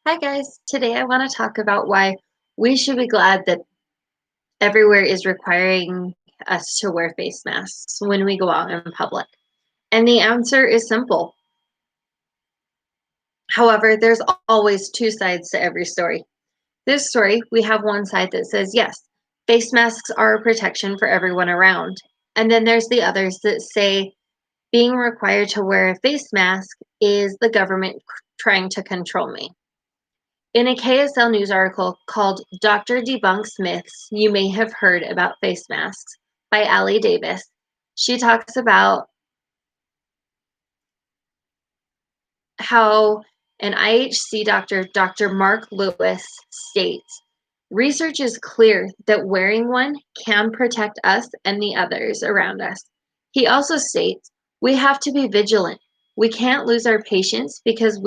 Hi, guys. Today I want to talk about why we should be glad that everywhere is requiring us to wear face masks when we go out in public. And the answer is simple. However, there's always two sides to every story. This story, we have one side that says, yes, face masks are a protection for everyone around. And then there's the others that say being required to wear a face mask is the government trying to control me. In a KSL News article called Doctor Debunks Myths You May Have Heard About Face Masks by Allie Davis, she talks about how an IHC doctor, Dr. Mark Lewis, states research is clear that wearing one can protect us and the others around us. He also states we have to be vigilant. We can't lose our patients because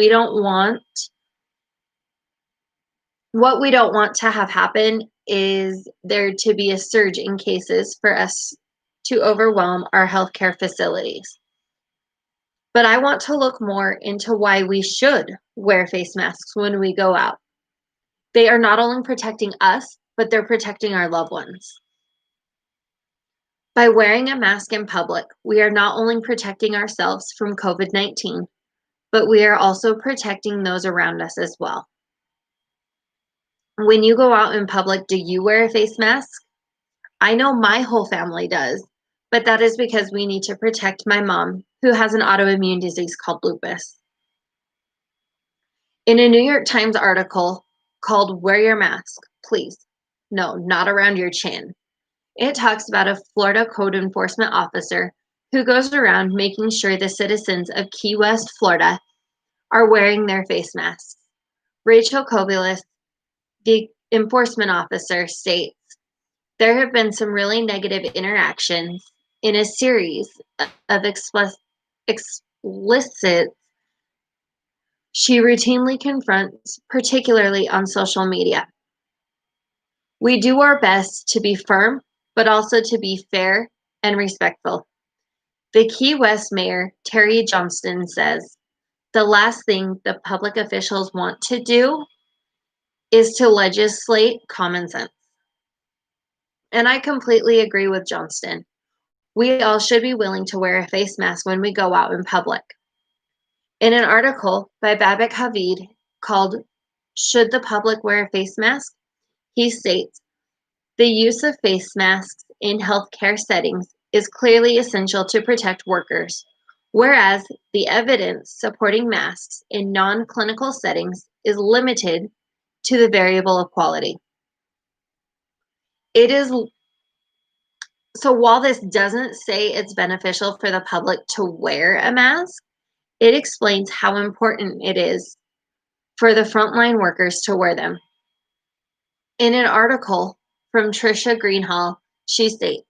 what we don't want to have happen is there to be a surge in cases for us to overwhelm our healthcare facilities. But I want to look more into why we should wear face masks when we go out. They are not only protecting us, but they're protecting our loved ones. By wearing a mask in public, we are not only protecting ourselves from COVID-19, but we are also protecting those around us as well. When you go out in public, do you wear a face mask? I know my whole family does, but that is because we need to protect my mom, who has an autoimmune disease called lupus. In a New York Times article called Wear Your Mask, Please. No, not around your chin. It talks about a Florida code enforcement officer who goes around making sure the citizens of Key West, Florida are wearing their face masks. Rachel Kobilis, the enforcement officer, states, there have been some really negative interactions in a series of explicit she routinely confronts, particularly on social media. We do our best to be firm, but also to be fair and respectful. The Key West mayor, Terry Johnston, says the last thing the public officials want to do is to legislate common sense. And I completely agree with Johnston. We all should be willing to wear a face mask when we go out in public. In an article by Babak Javid called Should the Public Wear a Face Mask? He states, the use of face masks in healthcare settings is clearly essential to protect workers, whereas the evidence supporting masks in non-clinical settings is limited to the variable of quality. So while this doesn't say it's beneficial for the public to wear a mask, it explains how important it is for the frontline workers to wear them. In an article from Trisha Greenhalgh, she states,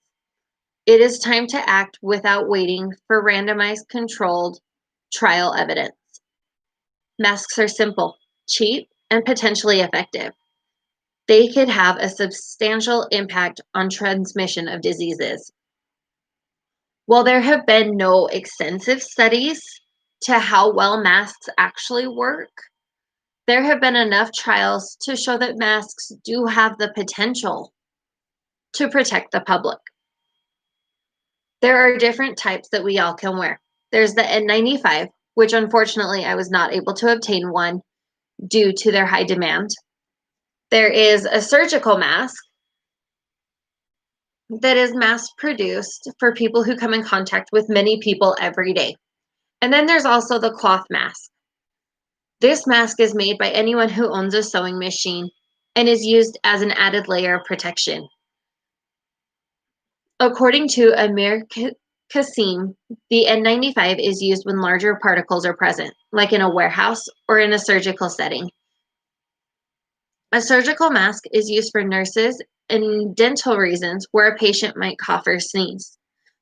it is time to act without waiting for randomized controlled trial evidence. Masks are simple, cheap, and potentially effective. They could have a substantial impact on transmission of diseases. While there have been no extensive studies to how well masks actually work, there have been enough trials to show that masks do have the potential to protect the public. There are different types that we all can wear. There's the N95, which unfortunately I was not able to obtain one due to their high demand. There is a surgical mask that is mass produced for people who come in contact with many people every day. And then there's also the cloth mask. This mask is made by anyone who owns a sewing machine and is used as an added layer of protection. According to Amir Qaseem, the N95 is used when larger particles are present, like in a warehouse or in a surgical setting. A surgical mask is used for nurses and dental reasons where a patient might cough or sneeze.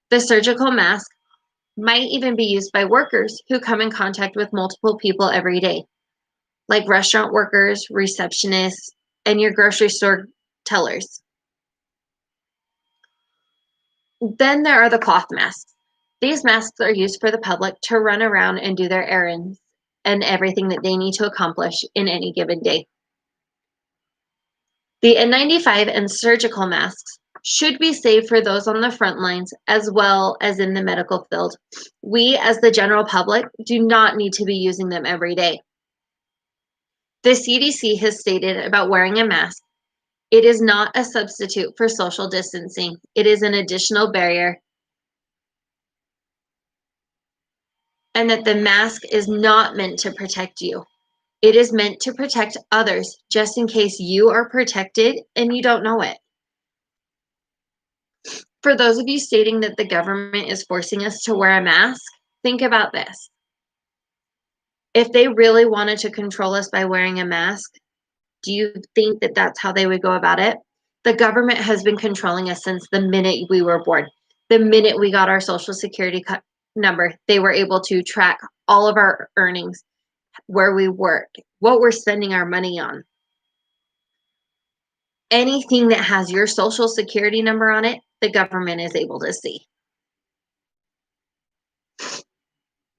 The surgical mask might even be used by workers who come in contact with multiple people every day, like restaurant workers, receptionists, and your grocery store tellers. Then there are the cloth masks. These masks are used for the public to run around and do their errands and everything that they need to accomplish in any given day. The N95 and surgical masks should be saved for those on the front lines as well as in the medical field. We, as the general public, do not need to be using them every day. The CDC has stated about wearing a mask, it is not a substitute for social distancing. It is an additional barrier, and that the mask is not meant to protect you. It is meant to protect others, just in case you are protected and you don't know it. For those of you stating that the government is forcing us to wear a mask, think about this. If they really wanted to control us by wearing a mask, do you think that that's how they would go about it? The government has been controlling us since the minute we were born. The minute we got our social security number, they were able to track all of our earnings, where we work, what we're spending our money on. Anything that has your social security number on it, the government is able to see.